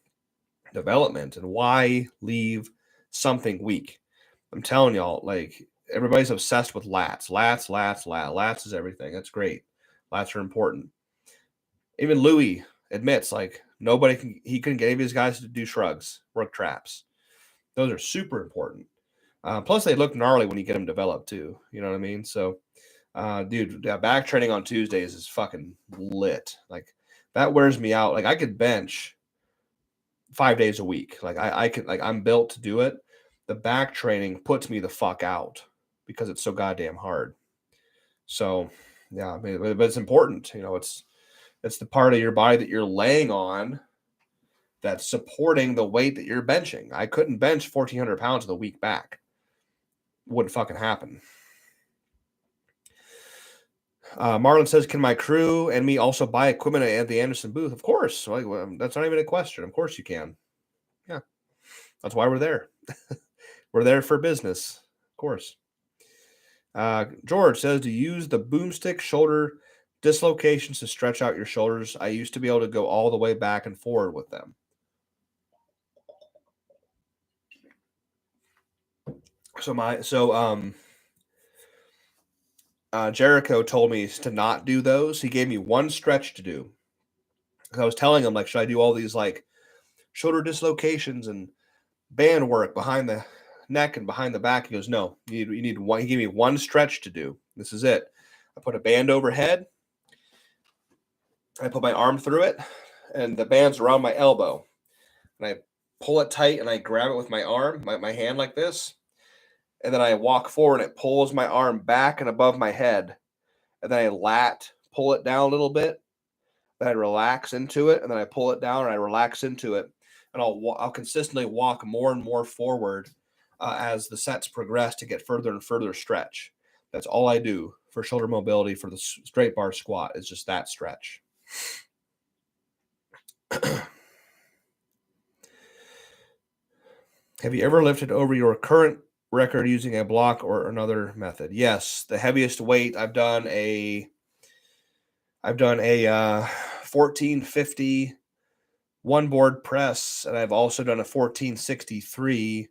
A: development. And why leave something weak? I'm telling y'all, like everybody's obsessed with lats. Lats is everything. That's great. Lats are important. Even Louis admits, like he couldn't get any of his guys to do shrugs, work traps. Those are super important. Plus, they look gnarly when you get them developed too. You know what I mean? So, dude, yeah, back training on Tuesdays is fucking lit. Like that wears me out. Like I could bench 5 days a week. Like I can, like I'm built to do it. The back training puts me the fuck out because it's so goddamn hard. So yeah, I mean, but it's important. You know, it's the part of your body that you're laying on that's supporting the weight that you're benching. I couldn't bench 1,400 pounds the week back. Wouldn't fucking happen. Marlon says, can my crew and me also buy equipment at the Anderson booth? Of course. Like, that's not even a question. Of course you can. Yeah. That's why we're there. We're there for business. Of course. George says to use the boomstick shoulder dislocations to stretch out your shoulders. I used to be able to go all the way back and forward with them. Jericho told me to not do those. He gave me one stretch to do. I was telling him, like, should I do all these like shoulder dislocations and band work behind the neck and behind the back? He goes, no, you need one. He gave me one stretch to do. This is it. I put a band overhead. I put my arm through it, and the band's around my elbow. And I pull it tight, and I grab it with my arm, my hand like this. And then I walk forward, and it pulls my arm back and above my head. And then I pull it down a little bit. Then I relax into it, and then I pull it down, and I relax into it. And I'll consistently walk more and more forward as the sets progress to get further and further stretch. That's all I do for shoulder mobility for the straight bar squat. Is just that stretch. Have you ever lifted over your current record using a block or another method? Yes, the heaviest weight I've done a 1450 one board press, and I've also done a 1463.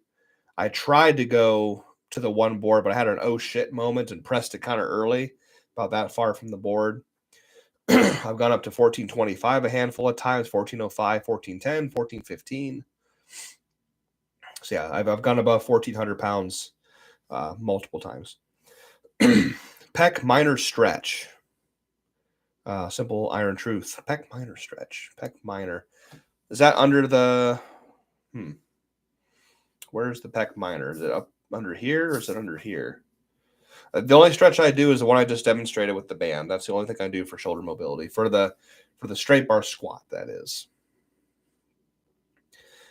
A: I tried to go to the one board, but I had an oh shit moment and pressed it kind of early, about that far from the board. I've gone up to 1425 a handful of times, 1405, 1410, 1415. So yeah, I've gone above 1,400 pounds multiple times. Pec minor stretch. Simple iron truth. Pec minor stretch. Pec minor. Is that under the... Where's the pec minor? Is it up under here or is it under here? The only stretch I do is the one I just demonstrated with the band. That's the only thing I do for shoulder mobility. For the straight bar squat, that is.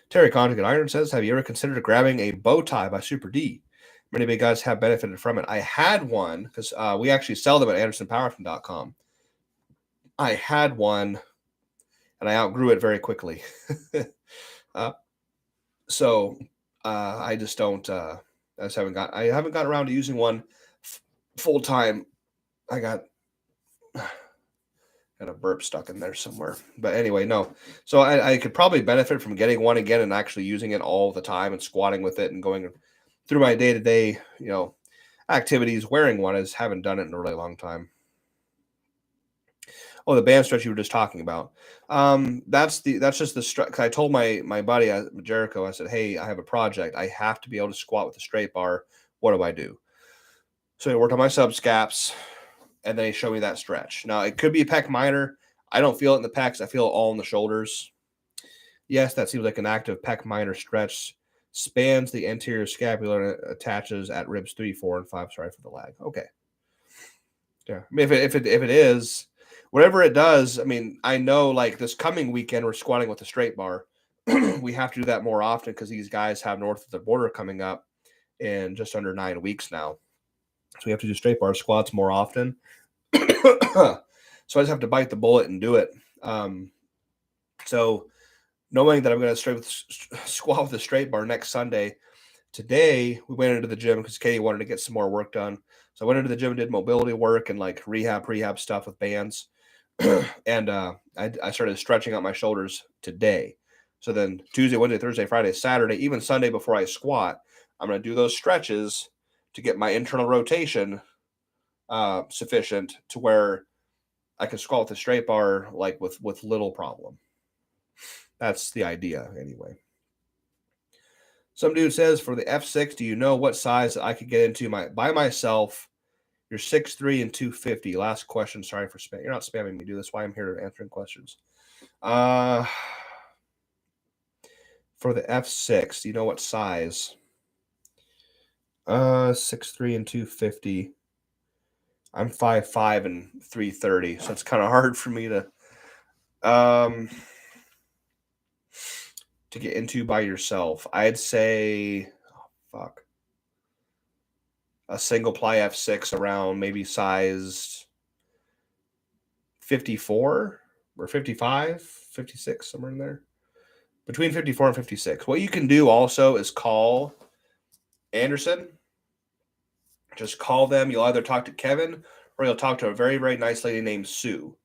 A: Terry Conjugate Iron says, have you ever considered grabbing a bow tie by Super D? Many big guys have benefited from it. I had one because we actually sell them at AndersonPowerlifting.com. I had one and I outgrew it very quickly. So I just don't. I haven't gotten around to using one full time. I got a burp stuck in there somewhere. But anyway, no. So I could probably benefit from getting one again and actually using it all the time and squatting with it and going through my day-to-day, activities. Wearing one, I just haven't done it in a really long time. Oh, the band stretch you were just talking about. That's just the stretch. I told my buddy Jericho, I said, hey, I have a project. I have to be able to squat with a straight bar. What do I do? So I worked on my subscaps, and then he showed me that stretch. Now, it could be a pec minor. I don't feel it in the pecs. I feel it all in the shoulders. Yes, that seems like an active pec minor stretch. Spans the anterior scapula and attaches at ribs 3, 4, and 5. Sorry for the lag. Okay. Yeah. I mean, if it is, whatever it does, I mean, I know like this coming weekend we're squatting with a straight bar. We have to do that more often because these guys have north of the border coming up in just under 9 weeks now. So we have to do straight bar squats more often. So I just have to bite the bullet and do it. So knowing that I'm going to squat with a straight bar next Sunday, today we went into the gym because Katie wanted to get some more work done. So I went into the gym and did mobility work and like rehab stuff with bands. And I started stretching out my shoulders today. So then Tuesday, Wednesday, Thursday, Friday, Saturday, even Sunday before I squat, I'm going to do those stretches to get my internal rotation sufficient to where I can squat with a straight bar like with little problem. That's the idea anyway. Some dude says, for the F6, do you know what size I could get into by myself? You're 6'3" and 250. Last question. Sorry for spamming. You're not spamming me, dude. That's why I'm here answering questions. For the F6, do you know what size? 6'3" and 250. I'm 5'5" and 330, so it's kind of hard for me to get into by yourself. I'd say, a single ply F6 around maybe size 54 or 55, 56, somewhere in there. Between 54 and 56. What you can do also is call Anderson. Just call them. You'll either talk to Kevin or you'll talk to a very, very nice lady named Sue.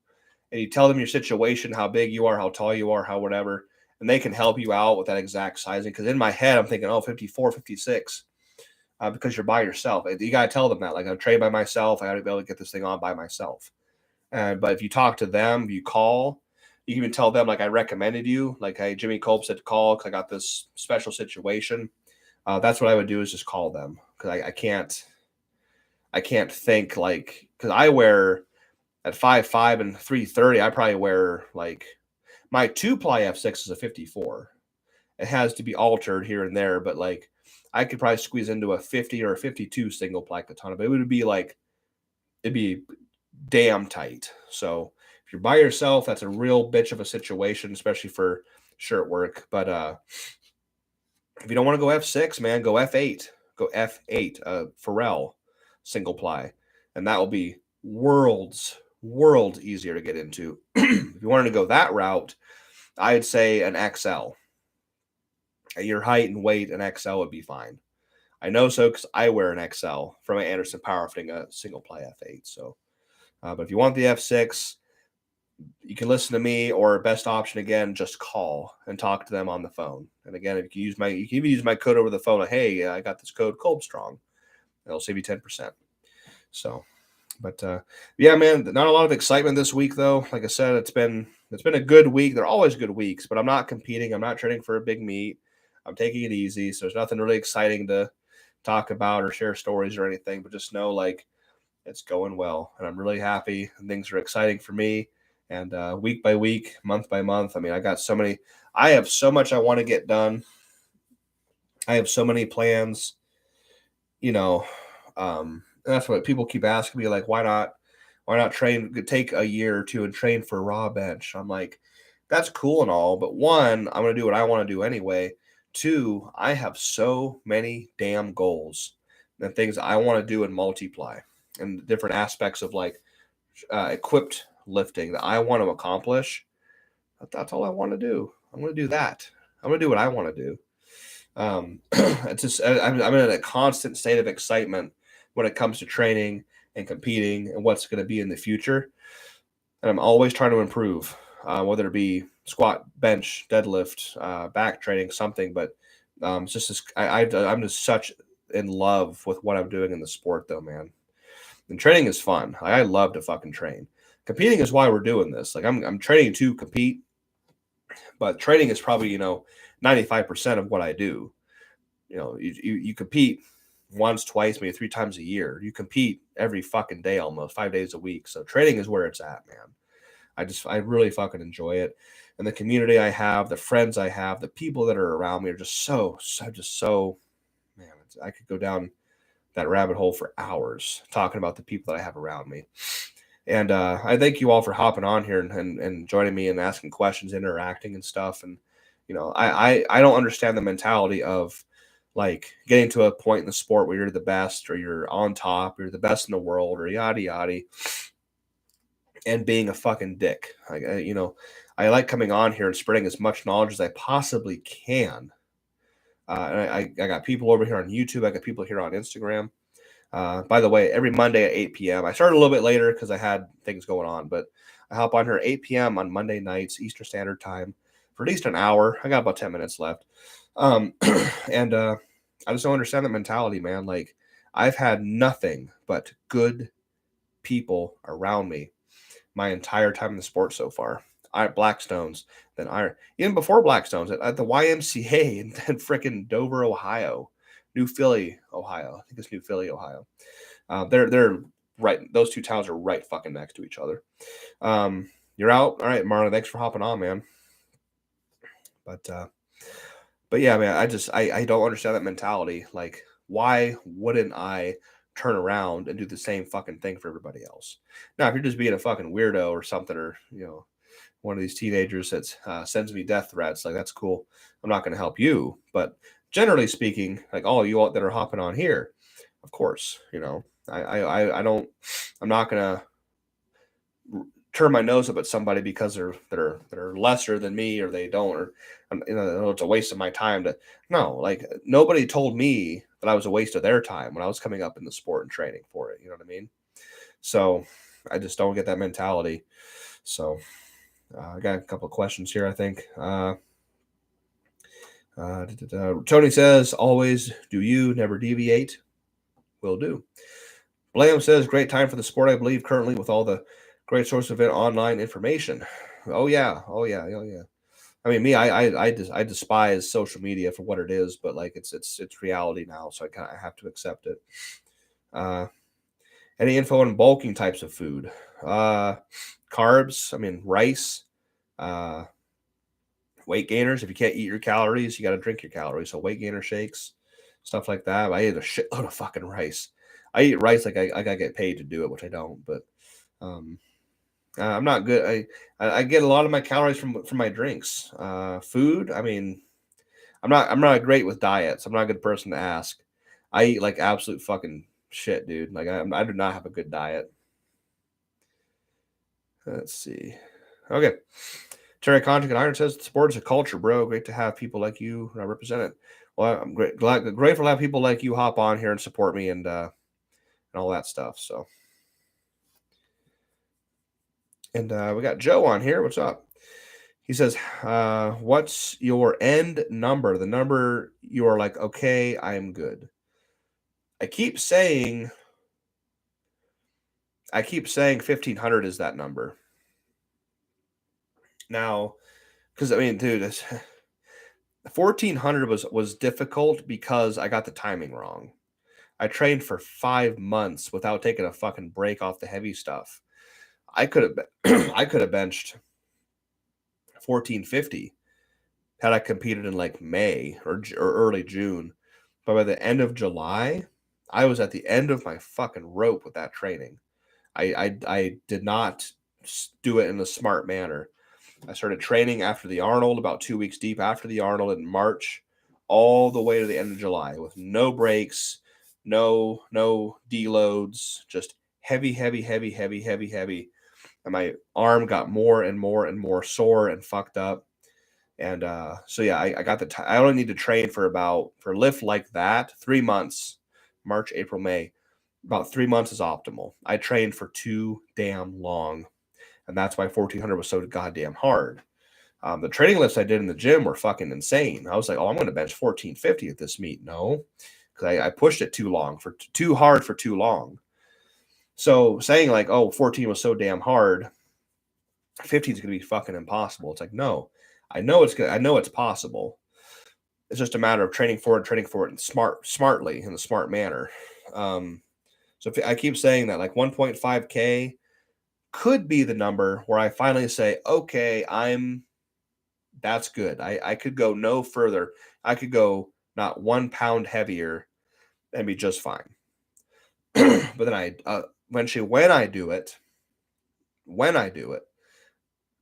A: And you tell them your situation, how big you are, how tall you are, how whatever. And they can help you out with that exact sizing. Because in my head, I'm thinking, 54, 56. Because you're by yourself. You got to tell them that. Like, I'm trained by myself. I got to be able to get this thing on by myself. But if you talk to them, you call, you can even tell them, like, I recommended you. Like, hey, Jimmy Kolb said to call because I got this special situation. That's what I would do, is just call them. Because I can't think, like, because I wear at 5'5" and 330, I probably wear, like, my 2-ply F6 is a 54. It has to be altered here and there, but, like, I could probably squeeze into a 50 or a 52 single ply katana, but it would be like, it'd be damn tight. So if you're by yourself, that's a real bitch of a situation, especially for shirt work. But if you don't want to go F6, man, go F8. Go F8. Pharrell. single ply, and that will be worlds easier to get into. If you wanted to go that route, I'd say an XL. At your height and weight, an XL would be fine. I know so because I wear an XL from an Anderson Powerlifting, a single ply F8. So, but if you want the F6, you can listen to me, or best option again, just call and talk to them on the phone. And again, if you can even use my code over the phone. Like, hey, I got this code Kolbstrong. It'll save you 10%. So, but yeah, man, not a lot of excitement this week though. Like I said, it's been a good week. They're always good weeks, but I'm not competing. I'm not training for a big meet. I'm taking it easy. So there's nothing really exciting to talk about or share stories or anything. But just know, like, it's going well, and I'm really happy. And things are exciting for me. And week by week, month by month, I mean, I have so much I want to get done. I have so many plans, you know. That's what people keep asking me, like, why not take a year or two and train for raw bench? I'm like, that's cool and all, but one, I'm going to do what I want to do anyway. Two, I have so many damn goals and things I want to do and multiply and different aspects of like equipped lifting that I want to accomplish. That's all I want to do. I'm going to do that. I'm going to do what I want to do. It's just I'm in a constant state of excitement when it comes to training and competing and what's going to be in the future. And I'm always trying to improve, whether it be squat, bench, deadlift, back training, something. But it's just I'm just such in love with what I'm doing in the sport, though, man. And training is fun. I love to fucking train. Competing is why we're doing this. Like I'm training to compete, but training is probably 95% of what I do. You compete once, twice, maybe 3 times a year. You compete every fucking day, almost 5 days a week. So training is where it's at, man. I really fucking enjoy it. And the community I have, the friends I have, the people that are around me are just so, man, I could go down that rabbit hole for hours talking about the people that I have around me. And I thank you all for hopping on here and joining me and asking questions, interacting and stuff. And, I don't understand the mentality of like getting to a point in the sport where you're the best or you're on top, or you're the best in the world, or yada yada, and being a fucking dick. I like coming on here and spreading as much knowledge as I possibly can. And I got people over here on YouTube. I got people here on Instagram. By the way, every Monday at 8 p.m. I started a little bit later because I had things going on, but I hop on here at 8 p.m. on Monday nights, Eastern Standard Time, for at least an hour. I got about 10 minutes left. And I just don't understand the mentality, man. Like, I've had nothing but good people around me my entire time in the sport so far. Blackstones, then even before Blackstones at the YMCA in frickin' Dover, Ohio, New Philly, Ohio. I think it's New Philly, Ohio. They're right. Those two towns are right fucking next to each other. You're out. All right, Marlon. Thanks for hopping on, man. But yeah, man. I don't understand that mentality. Like, why wouldn't I turn around and do the same fucking thing for everybody else? Now, if you're just being a fucking weirdo or something, or one of these teenagers that sends me death threats, like, that's cool. I'm not going to help you. But generally speaking, like all you all that are hopping on here, of course, I don't. I'm not going to turn my nose up at somebody because they're lesser than me, or they don't, or it's a waste of my time to. No, like, nobody told me that I was a waste of their time when I was coming up in the sport and training for it. You know what I mean? So I just don't get that mentality. So I got a couple of questions here, I think. Tony says, always do you, never deviate. Will do. Blam says, great time for the sport, I believe, currently with all the great source of online information. Oh yeah. I mean, me, I despise social media for what it is, but like it's reality now, so I have to accept it. Any info on bulking types of food? Carbs. I mean, rice. Weight gainers. If you can't eat your calories, you got to drink your calories. So weight gainer shakes, stuff like that. I eat a shitload of fucking rice. I eat rice like I get paid to do it, which I don't. But I'm not good. I get a lot of my calories from my drinks. Food. I mean, I'm not great with diets. I'm not a good person to ask. I eat like absolute fucking shit, dude. Like I do not have a good diet. Let's see. Okay. Terry Contic and Iron says sport is a culture, bro. Great to have people like you represent it. Well, I'm grateful to have people like you hop on here and support me and all that stuff. So, and we got Joe on here. What's up? He says, "What's your end number? The number you are like, okay, I am good." I keep saying 1,500 is that number. Now, because I mean, dude, 1,400 was difficult because I got the timing wrong. I trained for 5 months without taking a fucking break off the heavy stuff. I could have I could have benched 1,450 had I competed in like May or early June. But by the end of July, I was at the end of my fucking rope with that training. I did not do it in a smart manner. I started training after the Arnold, about 2 weeks deep after the Arnold in March, all the way to the end of July with no breaks, no deloads, just heavy, heavy, heavy, heavy, heavy, heavy. And my arm got more and more and more sore and fucked up. And so yeah, I got I only need to train for a lift like that 3 months, March, April, May. About 3 months is optimal. I trained for too damn long, and that's why 1,400 was so goddamn hard. The training lifts I did in the gym were fucking insane. I was like, oh, I'm going to bench 1,450 at this meet. No, because I pushed it too hard for too long. So saying like, oh, 14 was so damn hard, 15 is going to be fucking impossible. It's like, no, I know it's good. I know it's possible. It's just a matter of training for it and smartly in a smart manner. So if I keep saying that, like 1.5K could be the number where I finally say, okay, that's good. I could go no further. I could go not 1 pound heavier and be just fine. But then when I do it,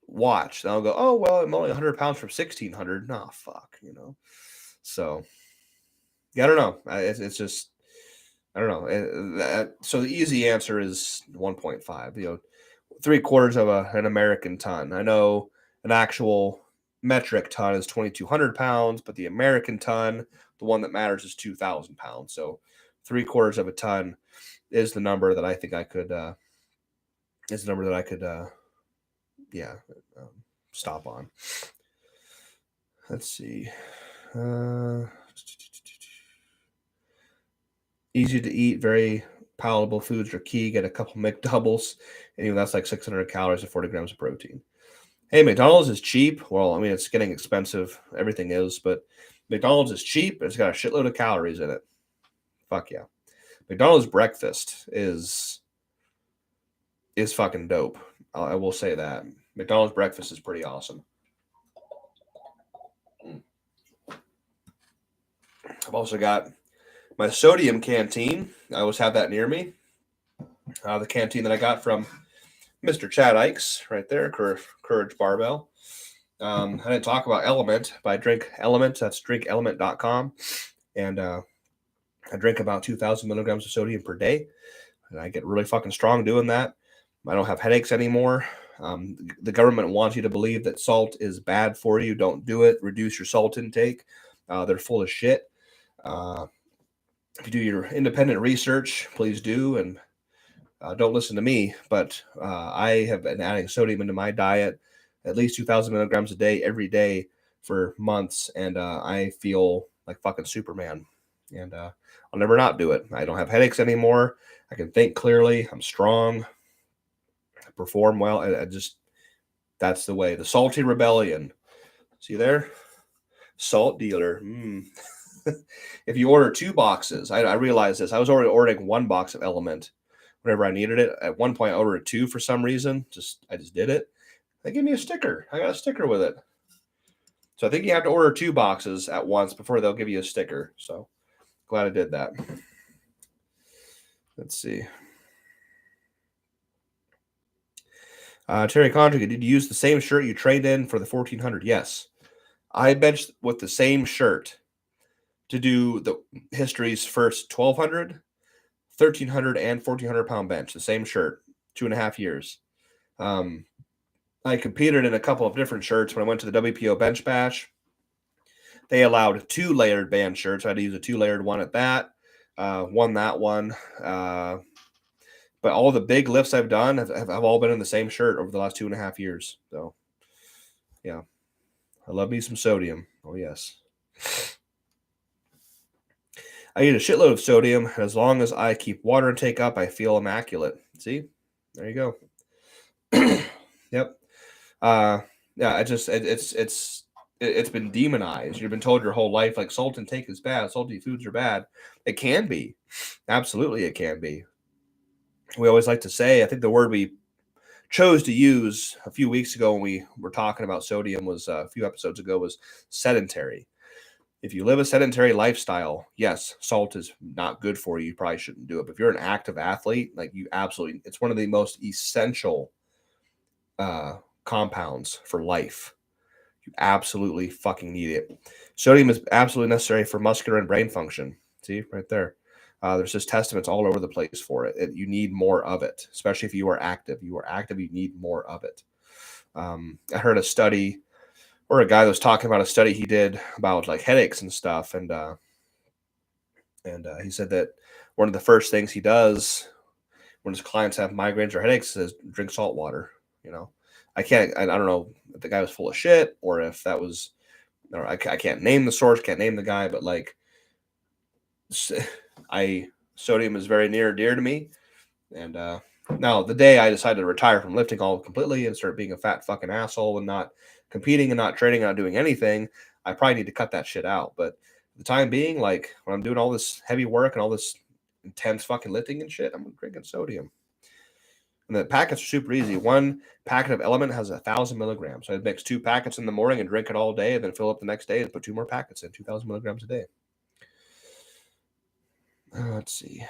A: watch. Then I'll go, oh, well, I'm only 100 pounds from 1,600. Nah, fuck, So, yeah, I don't know. It's just, I don't know. So the easy answer is 1.5. 3/4 of an American ton. I know an actual metric ton is 2,200 pounds, but the American ton, the one that matters, is 2,000 pounds. So 3/4 of a ton is the number that I think I could. Yeah, stop on. Let's see. Easy to eat, very palatable foods are key. Get a couple McDoubles, and even that's like 600 calories and 40 grams of protein. Hey, McDonald's is cheap. Well, I mean, it's getting expensive. Everything is, but McDonald's is cheap. It's got a shitload of calories in it. Fuck yeah. McDonald's breakfast is fucking dope. I will say that. McDonald's breakfast is pretty awesome. I've also got my sodium canteen. I always have that near me. The canteen that I got from Mr. Chad Ikes right there, Courage Barbell. I didn't talk about Element, but I drink Element. That's drinkelement.com. And I drink about 2,000 milligrams of sodium per day. And I get really fucking strong doing that. I don't have headaches anymore. The government wants you to believe that salt is bad for you. Don't do it. Reduce your salt intake. They're full of shit. If you do your independent research, please do. And don't listen to me, but I have been adding sodium into my diet at least 2,000 milligrams a day every day for months, and I feel like fucking Superman. And I'll never not do it. I don't have headaches anymore. I can think clearly. I'm strong. I perform well. That's the way. The Salty Rebellion. See there? Salt dealer. If you order 2 boxes, I realized this. I was already ordering 1 box of Element whenever I needed it. At one point, I ordered 2 for some reason. I just did it. They gave me a sticker. I got a sticker with it. So I think you have to order 2 boxes at once before they'll give you a sticker. So glad I did that. Let's see. Terry Condrick, did you use the same shirt you trained in for the 1,400? Yes. I benched with the same shirt to do the history's first 1,200, 1,300 and 1,400 pound bench, the same shirt, 2.5 years. I competed in a couple of different shirts when I went to the WPO Bench Bash. They allowed 2-layered band shirts. I had to use a 2-layered one at that. Won that one. But all the big lifts I've done have all been in the same shirt over the last 2.5 years. So, yeah. I love me some sodium. Oh, yes. I eat a shitload of sodium, and as long as I keep water intake up, I feel immaculate. See? There you go. Yep. Yeah, it's been demonized. You've been told your whole life, like, salt intake is bad, salty foods are bad. It can be. Absolutely, it can be. We always like to say, I think the word we chose to use a few weeks ago when we were talking about sodium was a few episodes ago was sedentary. If you live a sedentary lifestyle, yes, salt is not good for you. You probably shouldn't do it. But if you're an active athlete, like, you absolutely, it's one of the most essential compounds for life. You absolutely fucking need it. Sodium is absolutely necessary for muscular and brain function. See, right there. There's just testaments all over the place for it. You need more of it, especially if you are active. You are active, you need more of it. I heard a study, or a guy that was talking about a study he did about, like, headaches and stuff, and he said that one of the first things he does when his clients have migraines or headaches is drink salt water. You know, I don't know if the guy was full of shit or if that was, or I can't name the source, can't name the guy, but, like, sodium is very near and dear to me. And now, the day I decided to retire from lifting all completely and start being a fat fucking asshole and not competing and not training and not doing anything, I probably need to cut that shit out. But for the time being, like, when I'm doing all this heavy work and all this intense fucking lifting and shit, I'm drinking sodium. And the packets are super easy. One packet of Element has 1,000 milligrams. So I'd mix 2 packets in the morning and drink it all day, and then fill up the next day and put 2 more packets in, 2,000 milligrams a day. Let's see.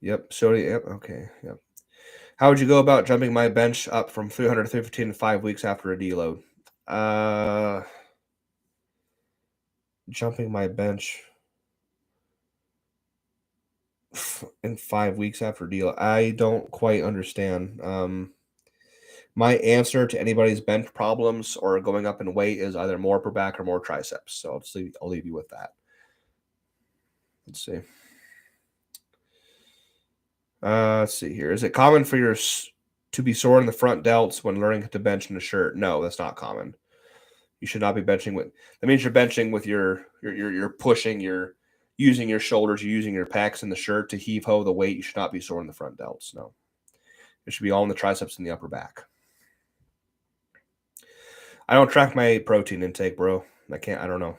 A: Yep, sodium. Yep, okay. Yep. How would you go about jumping my bench up from 300 to 315 in 5 weeks after a deload? Jumping my bench in 5 weeks after deload. I don't quite understand. My answer to anybody's bench problems or going up in weight is either more per back or more triceps. So I'll leave you with that. Let's see. Let's see here. Is it common for to be sore in the front delts when learning to bench in a shirt? No, that's not common. You should not be benching with. That means you're benching with you're pushing, you're using your shoulders, you're using your pecs in the shirt to heave ho the weight. You should not be sore in the front delts. No, it should be all in the triceps and the upper back. I don't track my protein intake, bro. I can't. I don't know.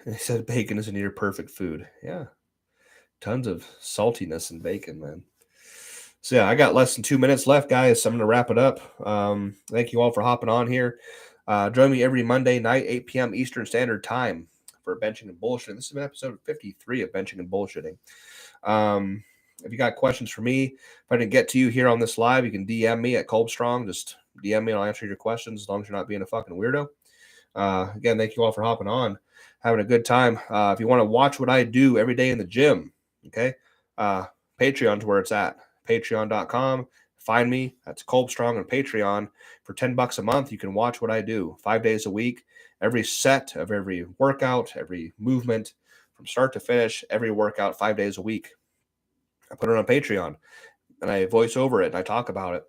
A: He said bacon is a near perfect food. Yeah, tons of saltiness in bacon, man. So yeah, I got less than 2 minutes left, guys. So I'm gonna wrap it up. Thank you all for hopping on here. Join me every Monday night, 8 p.m. Eastern Standard Time for Benching and Bullshitting. This is episode 53 of Benching and Bullshitting. If you got questions for me, if I didn't get to you here on this live, you can DM me at Kolbstrong. Just DM me and I'll answer your questions as long as you're not being a fucking weirdo. Again, thank you all for hopping on, having a good time. If you want to watch what I do every day in the gym, okay, Patreon's where it's at. Patreon.com. Find me. That's Kolbstrong on Patreon. For $10 a month, you can watch what I do 5 days a week. Every set of every workout, every movement from start to finish, every workout 5 days a week. I put it on Patreon and I voice over it and I talk about it.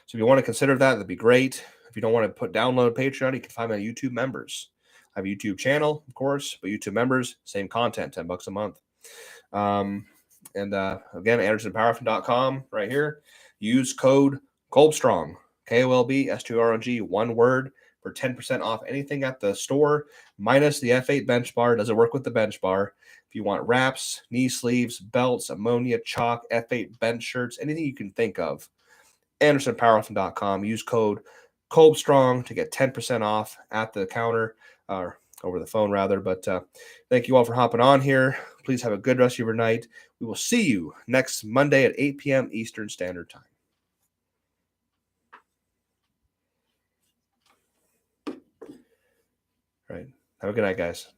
A: So if you want to consider that, that'd be great. If you don't want to download Patreon, you can find my YouTube members. I have a YouTube channel, of course, but YouTube members, same content, $10 a month. And again, AndersonPowerlifting.com right here. Use code Kolbstrong, KOLBSTRONG, one word, for 10% off anything at the store, minus the F8 bench bar. Doesn't work with the bench bar. If you want wraps, knee sleeves, belts, ammonia, chalk, F8 bench shirts, anything you can think of, AndersonPowerlifting.com. Use code Kolbstrong to get 10% off at the counter, or over the phone rather. But thank you all for hopping on here. Please have a good rest of your night. We will see you next Monday at 8 p.m. Eastern Standard Time. Right. Have a good night, guys.